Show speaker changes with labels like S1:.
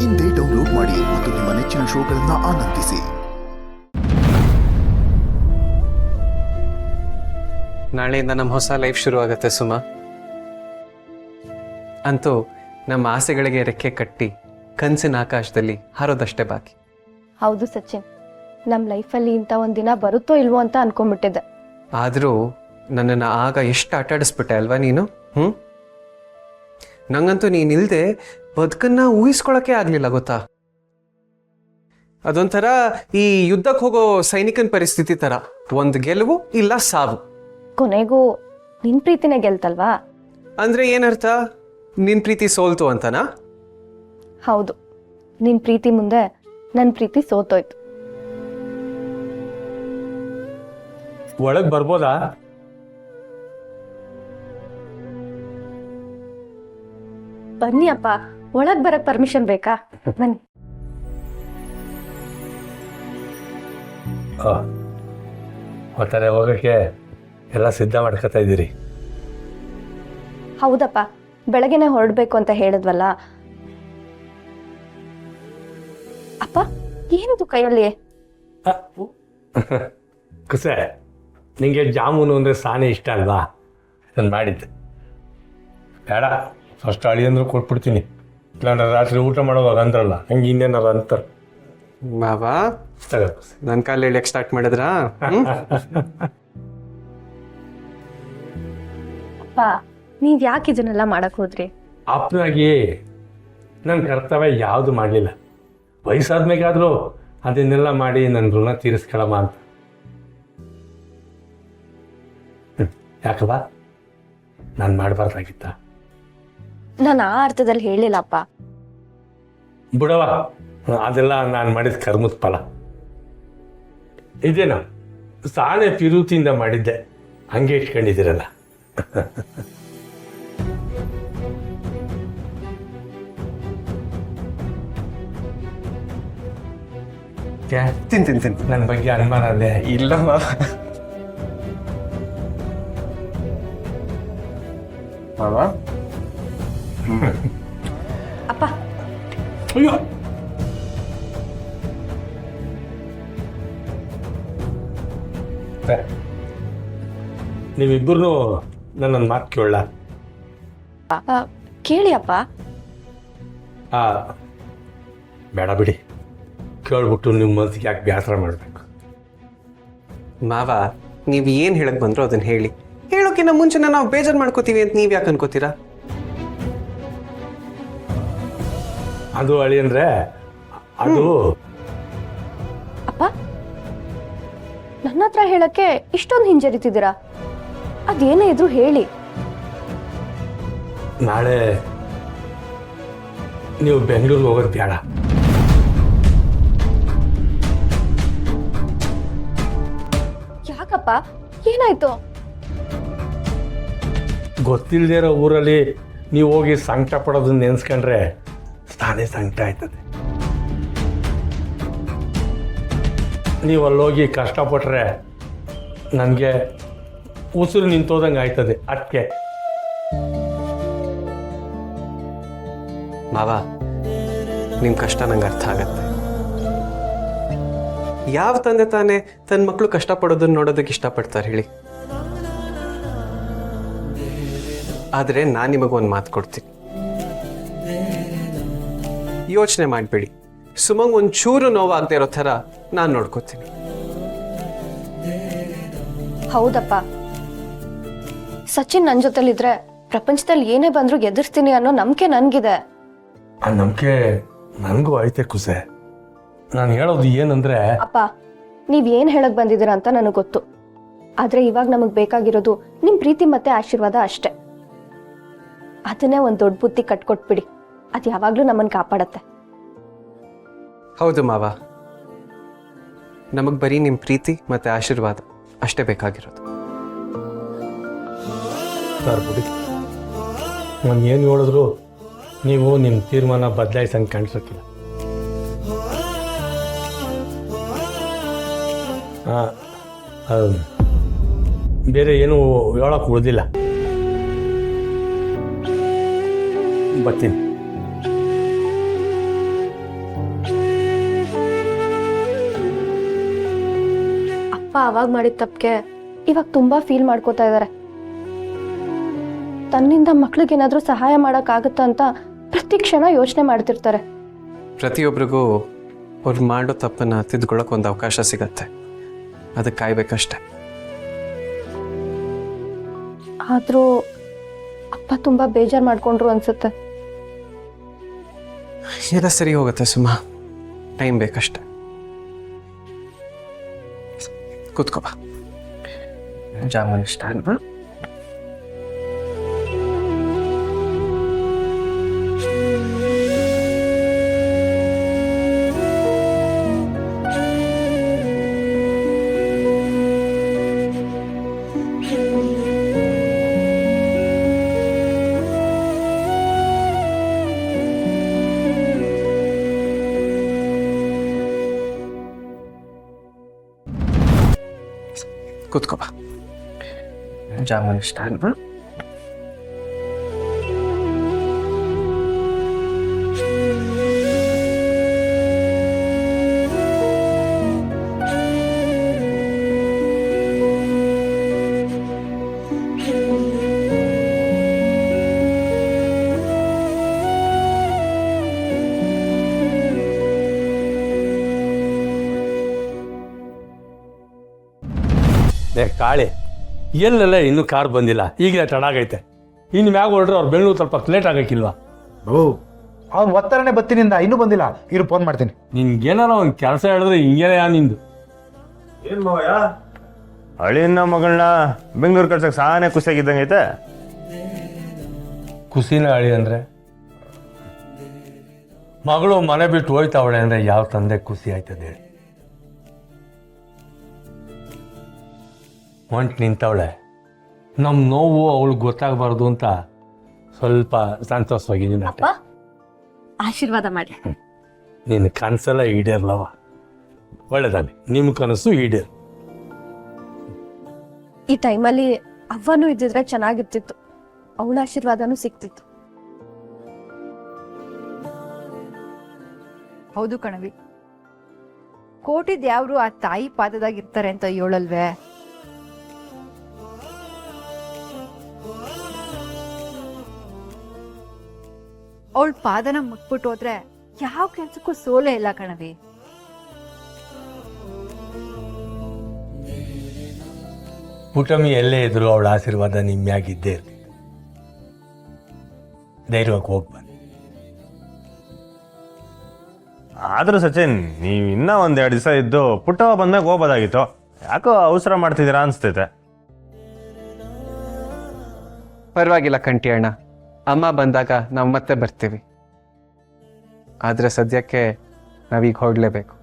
S1: ಇಂದೇ ಡೌನ್ಲೋಡ್ ಮಾಡಿ ಮತ್ತು ನಿಮ್ಮ ನೆಚ್ಚಿನ ಶೋಗಳನ್ನು ಆನಂದಿಸಿ.
S2: ನಾಳೆಯಿಂದ ನಮ್ಮ ಹೊಸ ಲೈಫ್ ಶುರು ಆಗುತ್ತೆ ಸುಮಾ. ಅಂತೂ ನಮ್ಮ ಆಸೆಗಳಿಗೆ ರೆಕ್ಕೆ ಕಟ್ಟಿ ಕನಸಿನ ಆಕಾಶದಲ್ಲಿ ಹಾರೋದಷ್ಟೇ ಬಾಕಿ.
S3: ಹೌದು ಸಚಿನ್, ನಮ್ಮ ಲೈಫಲ್ಲಿ ಇಂಥ ಒಂದಿನ ಬರುತ್ತೋ ಇಲ್ವೋ ಅಂತ ಅನ್ಕೊಂಡ್ಬಿಟ್ಟಿದ್ದೆ.
S2: ಆದರೂ ನನ್ನನ್ನು ಆಗ ಎಷ್ಟು ಆಟಾಡಿಸ್ಬಿಟ್ಟೆ ಅಲ್ವಾ ನೀನು. ನಂಗಂತೂ ನೀನಿಲ್ಲದೆ ಬದುಕನ್ನ ಊಹಿಸ್ಕೊಳಕ್ಕೆ ಆಗಲಿಲ್ಲ ಗೊತ್ತಾ. ಅದೊಂಥರ ಈ ಯುದ್ಧಕ್ಕೆ ಹೋಗೋ ಸೈನಿಕನ ಪರಿಸ್ಥಿತಿ ಥರ, ಒಂದು ಗೆಲುವು ಇಲ್ಲ ಸಾವು.
S3: ಕೊನೆಗೂ ನಿನ್ ಪ್ರೀತಿನೇ ಗೆಲ್ತಲ್ವಾ?
S2: ಅಂದರೆ ಏನರ್ಥ? ನಿನ್ನ ಪ್ರೀತಿ ಸೋಲ್ತು ಅಂತನಾ?
S3: ಹೌದು, ನಿನ್ ಪ್ರೀತಿ ಮುಂದೆ ನನ್ನ ಪ್ರೀತಿ ಸೋತೋಯ್ತು.
S4: ಒಳಗೆ ಬರ್ಬೋದಾ?
S3: ಬನ್ನಿ ಅಪ್ಪ, ಒಳಗ್ ಬರಕ್ ಪರ್ಮಿಷನ್ ಬೇಕಾ? ಬನ್ನಿ.
S4: ಒತ್ತಾರೆ ಹೋಗಕ್ಕೆ ಎಲ್ಲ ಸಿದ್ಧ ಮಾಡ್ಕೊತಾ ಇದ್ದೀರಿ?
S3: ಹೌದಪ್ಪ, ಬೆಳಗ್ಗೆನೆ ಹೊರಡ್ಬೇಕು ಅಂತ ಹೇಳಿದ್ವಲ್ಲ. ಅಪ್ಪ, ಏನಿದು ಕೈಯಲ್ಲಿ?
S4: ಕುಸೆ, ನಿಂಗೆ ಜಾಮೂನು ಅಂದರೆ ಸಾನೆ ಇಷ್ಟ ಅಲ್ವಾ? ನಾನು ಮಾಡಿದ್ದೆ. ಬೇಡ, ಫಸ್ಟ್ ಅಳಿಯಂದ್ರು ಕೊಟ್ಬಿಡ್ತೀನಿ, ಇಲ್ಲಾಂದ್ರೆ ರಾತ್ರಿ ಊಟ ಮಾಡೋವಾಗ ಅಂದ್ರಲ್ಲ ಹಂಗೆ ಇನ್ನೇನಾರು ಅಂತಾರೆ.
S2: ಬಾಬಾ ನನ್ನ ಕಾಲು ಎಳಿಯಕ್ಕೆ ಸ್ಟಾರ್ಟ್ ಮಾಡಿದ್ರಾ?
S3: ಅಪ್ಪ, ನೀವ್ ಯಾಕೆ ಇದನ್ನೆಲ್ಲ ಮಾಡಕ್ ಹೋದ್ರಿ?
S4: ಅಪ್ಪನಾಗಿ ನನ್ನ ಕರ್ತವ್ಯ ಯಾವುದು ಮಾಡಲಿಲ್ಲ. ವಯಸ್ಸಾದ್ಮೇಕಾದರೂ ಅದನ್ನೆಲ್ಲ ಮಾಡಿ ನನ್ನ ಋಣ ತೀರಿಸ್ಕೊಳ್ಳಮ್ಮ ಅಂತ. ಯಾಕವ್ವ, ನಾನು ಮಾಡಬಾರ್ದಾಗಿತ್ತ?
S3: ನಾನು ಆ ಅರ್ಥದಲ್ಲಿ ಹೇಳಿಲ್ಲಪ್ಪ.
S4: ಬಿಡವ, ಅದೆಲ್ಲ ನಾನು ಮಾಡಿದ ಕರ್ಮದ ಫಲ. ಇದೇನು ಸಾನೆ ಪಿರುತಿಯಿಂದ ಮಾಡಿದ್ದೆ, ಹಂಗೆ ಇಟ್ಕೊಂಡಿದ್ದೀರಲ್ಲ.
S2: ತಿನ್
S4: ನನ್ನ ಬಗ್ಗೆ ಅನುಮಾನ ಅಲ್ಲೇ
S2: ಇಲ್ಲ ಬಾಬಾ.
S3: ಅಪ್ಪ,
S4: ಅಯ್ಯೋ, ನೀವಿಬ್ಬರು ನನ್ನೊಂದು ಮಾತು ಕೇಳಲ್ಲ?
S3: ಕೇಳಿ ಅಪ್ಪ.
S4: ಬೇಡ ಬಿಡಿ, ಕೇಳ್ಬಿಟ್ಟು ನಿಮ್ಮ ಮನಸ್ಸಿಗೆ ಯಾಕೆ ಬೇಸರ ಮಾಡಬೇಕು?
S2: ಮಾವ, ನೀವು ಏನು ಹೇಳಕ್ ಬಂದ್ರೋ ಅದನ್ನ ಹೇಳಿ. ಹೇಳೋಕ್ಕಿಂತ ಮುಂಚೆ ನಾವು ಬೇಜಾರು ಮಾಡ್ಕೋತೀವಿ ಅಂತ ನೀವು ಯಾಕೆ ಅನ್ಕೋತೀರಾ?
S4: ಅದು ಅಳಿ ಅಂದ್ರೆ ಅದು
S3: ಅಪ್ಪ, ನನ್ನ ಹತ್ರ ಹೇಳಕ್ಕೆ ಇಷ್ಟೊಂದು ಹಿಂಜರಿತಿದ್ದೀರಾ? ಅದೇನೇ ಇದ್ರು ಹೇಳಿ.
S4: ನಾಳೆ ನೀವು ಬೆಂಗಳೂರಿಗೆ ಹೋಗೋದು ಬೇಡ.
S3: ಯಾಕಪ್ಪ, ಏನಾಯ್ತು?
S4: ಗೊತ್ತಿಲ್ಲದೆ ಇರೋ ಊರಲ್ಲಿ ನೀವು ಹೋಗಿ ಸಂಕಟ ಪಡೋದನ್ನ ನೆನೆಸ್ಕೊಂಡ್ರೆ ತಾನೇ ಸಂಕಟ ಆಯ್ತದೆ. ನೀವು ಅಲ್ಲೋಗಿ ಕಷ್ಟಪಟ್ಟರೆ ನನಗೆ ಉಸಿರು ನಿಂತೋದಂಗೆ ಆಯ್ತದೆ. ಅದಕ್ಕೆ
S2: ಮಾವ, ನಿಮ್ಮ ಕಷ್ಟ ನಂಗೆ ಅರ್ಥ ಆಗತ್ತೆ. ಯಾವ ತಂದೆ ತಾನೇ ತನ್ನ ಮಕ್ಕಳು ಕಷ್ಟಪಡೋದನ್ನ ನೋಡೋದಕ್ಕೆ ಇಷ್ಟಪಡ್ತಾರೆ ಹೇಳಿ? ಆದರೆ ನಾನು ನಿಮಗೊಂದು ಮಾತು ಕೊಡ್ತೀನಿ, ಯೋಚನೆ ಮಾಡಬೇಡಿ. ಸುಮಂಗ್ ಒಂಚೂರು ನೋವಾಗದೆ ಇರೋ ಥರ ನಾನು ನೋಡ್ಕೋತೀನಿ.
S3: ಹೌದಪ್ಪ, ಸಚಿನ್ ನನ್ನ ಜೊತೆಲಿದ್ರೆ ಪ್ರಪಂಚದಲ್ಲಿ ಏನೇ ಬಂದ್ರೂ ಎದುರಿಸ್ತೀನಿ ಅನ್ನೋ ನಂಬಿಕೆ ನನ್ಗಿದೆ.
S4: ಆ ನಂಬಿಕೆ ನನಗೂ ಐತೆ ಕುಸೆ. ನಾನು ಹೇಳೋದು ಏನಂದ್ರೆ,
S3: ಅಪ್ಪ, ನೀವ್ ಏನ್ ಹೇಳಕ್ ಬಂದಿದ್ದೀರಾ ಅಂತ ನನಗೆ ಗೊತ್ತು. ಆದ್ರೆ ಇವಾಗ ನಮಗ್ ಬೇಕಾಗಿರೋದು ನಿಮ್ ಪ್ರೀತಿ ಮತ್ತೆ ಆಶೀರ್ವಾದ ಅಷ್ಟೇ. ಅದನ್ನೇ ಒಂದ್ ದೊಡ್ಡ ಬುತ್ತಿ ಕಟ್ಕೊಟ್ಬಿಡಿ, ಅದ್ ಯಾವಾಗ್ಲೂ ನಮ್ಮನ್ನ ಕಾಪಾಡತ್ತೆ.
S2: ಹೌದು ಮಾವ, ನಮಗೆ ಬರೀ ನಿಮ್ಮ ಪ್ರೀತಿ ಮತ್ತು ಆಶೀರ್ವಾದ ಅಷ್ಟೇ ಬೇಕಾಗಿರೋದು.
S4: ಸರ್ ಬಿಡಿ, ನಾನು ಏನು ಹೇಳಿದ್ರು ನೀವು ನಿಮ್ಮ ತೀರ್ಮಾನ ಬದಲಾಯಿಸಂಗೆ ಕಾಣಿಸೋಕ್ಕಿಲ್ಲ. ಬೇರೆ ಏನು ಹೇಳೋಕೆ ಉಳಿದಿಲ್ಲ. ಬರ್ತೀನಿ.
S3: ಅಪ್ಪ ಅವಾಗ ಮಾಡಿದ ತಪ್ಪಿಗೆ ಇವಾಗ ತುಂಬಾ ಫೀಲ್ ಮಾಡ್ಕೋತಾ ಇದ್ದಾರೆ. ತನ್ನಿಂದ ಮಕ್ಳಿಗೇನಾದ್ರೂ ಸಹಾಯ ಮಾಡೋಕ್ಕಾಗುತ್ತಾ ಅಂತ ಪ್ರತಿ ಕ್ಷಣ ಯೋಚನೆ ಮಾಡ್ತಿರ್ತಾರೆ.
S2: ಪ್ರತಿಯೊಬ್ಬರಿಗೂ ಅವ್ರು ಮಾಡೋ ತಪ್ಪನ್ನು ತಿದ್ದುಕೊಳ್ಳೋಕೆ ಒಂದು ಅವಕಾಶ ಸಿಗತ್ತೆ, ಅದಕ್ಕೆ ಕಾಯ್ಬೇಕಷ್ಟೆ.
S3: ಆದರೂ ಅಪ್ಪ ತುಂಬಾ ಬೇಜಾರು ಮಾಡ್ಕೊಂಡ್ರು ಅನ್ಸುತ್ತೆ.
S2: ಎಲ್ಲ ಸರಿ ಹೋಗುತ್ತೆ ಸುಮಾ, ಟೈಮ್ ಬೇಕಷ್ಟೆ. ಕೂತ್ಕೋ ಬಾ. ಜಾಮೂನ್ ಇಷ್ಟ ಅಲ್ವಾ? ಕೂತ್ಕೋ ಬಾ. ಜಾಮೂನ್ ಇಷ್ಟ ಅಲ್ವಾ?
S4: ಕಾಳಿ ಎಲ್ಲೆಲ್ಲ ಇನ್ನೂ ಕಾರ್ ಬಂದಿಲ್ಲ, ಈಗಲೇ ತಡ ಆಗೈತೆ. ಇನ್ನು ಮ್ಯಾಗ ಹೊರಡ್ರೆ ಅವ್ರು ಬೆಂಗಳೂರು ಸ್ವಲ್ಪ ಲೇಟ್ ಆಗಕ್ಕಿಲ್ವಾ?
S5: ಅವ್ನು ಒತ್ತಡನೆ ಬತ್ತಿನಿಂದ ಇನ್ನೂ ಬಂದಿಲ್ಲ. ಇರು ಫೋನ್ ಮಾಡ್ತೀನಿ.
S4: ನಿನ್ಗೇನಾರ ಒಂದು ಕೆಲಸ ಹೇಳಿದ್ರೆ ಹಿಂಗೇನೆ ನಿಂದು.
S6: ಏನ್ ಮಾವಯ್ಯ, ಅಳಿಯನ್ನ ಮಗಳನ್ನ ಬೆಂಗಳೂರು ಕಳ್ಸಕ್ಕೆ ಸಾನೇ ಖುಷಿಯಾಗಿದ್ದಂಗೈತೆ.
S4: ಖುಷಿನ ಅಳಿ ಅಂದರೆ ಮಗಳು ಮನೆ ಬಿಟ್ಟು ಹೋಯ್ತಾವಳೆ ಅಂದರೆ ಯಾವ ತಂದೆ ಖುಷಿ ಆಯ್ತದೆ ಹೇಳಿ? ಹೊಂಟು ನಿಂತವಳೆ, ನಮ್ಮ ನೋವು ಅವಳಿಗೆ ಗೊತ್ತಾಗಬಾರ್ದು ಅಂತ ಸ್ವಲ್ಪ ಸಂತೋಷವಾಗಿದ್ದೀನಿ.
S7: ಅಪ್ಪ ಆಶೀರ್ವಾದ ಮಾಡಿ.
S4: ನಿನ್ನ ಕನಸೆಲ್ಲ ಈಡೇರ್ಲವ, ಒಳ್ಳೇದಾಗಲಿ, ನಿಮ್ಮ ಕನಸು ಈಡೇರು.
S3: ಈ ಟೈಮಲ್ಲಿ ಅವ್ವನೂ ಇದ್ದಿದ್ರೆ ಚೆನ್ನಾಗಿರ್ತಿತ್ತು, ಅವಳ ಆಶೀರ್ವಾದನೂ ಸಿಕ್ತಿತ್ತು.
S7: ಹೌದು ಕಣವಿ, ಕೋಟಿದ್ ಯಾವ್ರು ಆ ತಾಯಿ ಪಾದದಾಗ ಇರ್ತಾರೆ ಅಂತ ಹೇಳಲ್ವೇ? ಅವಳ ಪಾದನ ಮುಟ್ಬಿಟ್ಟು ಹೋದ್ರೆ ಯಾವ ಕೆಲ್ಸಕ್ಕೂ ಸೋಲೆ ಇಲ್ಲ ಕಣವಿ.
S4: ಪುಟಮಿ ಎಲ್ಲೇ ಇದ್ರು ಅವಳ ಆಶೀರ್ವಾದ ನಿಮ್ಮ್ಯಾಗಿದ್ದೇ ಇರ್ತಿತ್ತು. ಧೈರ್ಯವಾಗಿ ಹೋಗಿ ಬನ್ನಿ.
S6: ಆದ್ರೂ ಸಚಿನ್, ನೀವು ಇನ್ನೂ ಒಂದೆರಡು ದಿವಸ ಇದ್ದು ಪುಟ್ಟವ ಬಂದಾಗ ಹೋಗ್ಬೋದಾಗಿತ್ತು. ಯಾಕೋ ಅವಸರ ಮಾಡ್ತಿದ್ದೀರಾ ಅನ್ಸ್ತೈತೆ.
S2: ಪರವಾಗಿಲ್ಲ ಕಂಟಿ ಅಣ್ಣ, ಅಮ್ಮ ಬಂದಾಗ ನಾವು ಮತ್ತೆ ಬರ್ತೀವಿ. ಆದರೆ ಸದ್ಯಕ್ಕೆ ನಾವೀಗ ಹೊರಡಲೇಬೇಕು.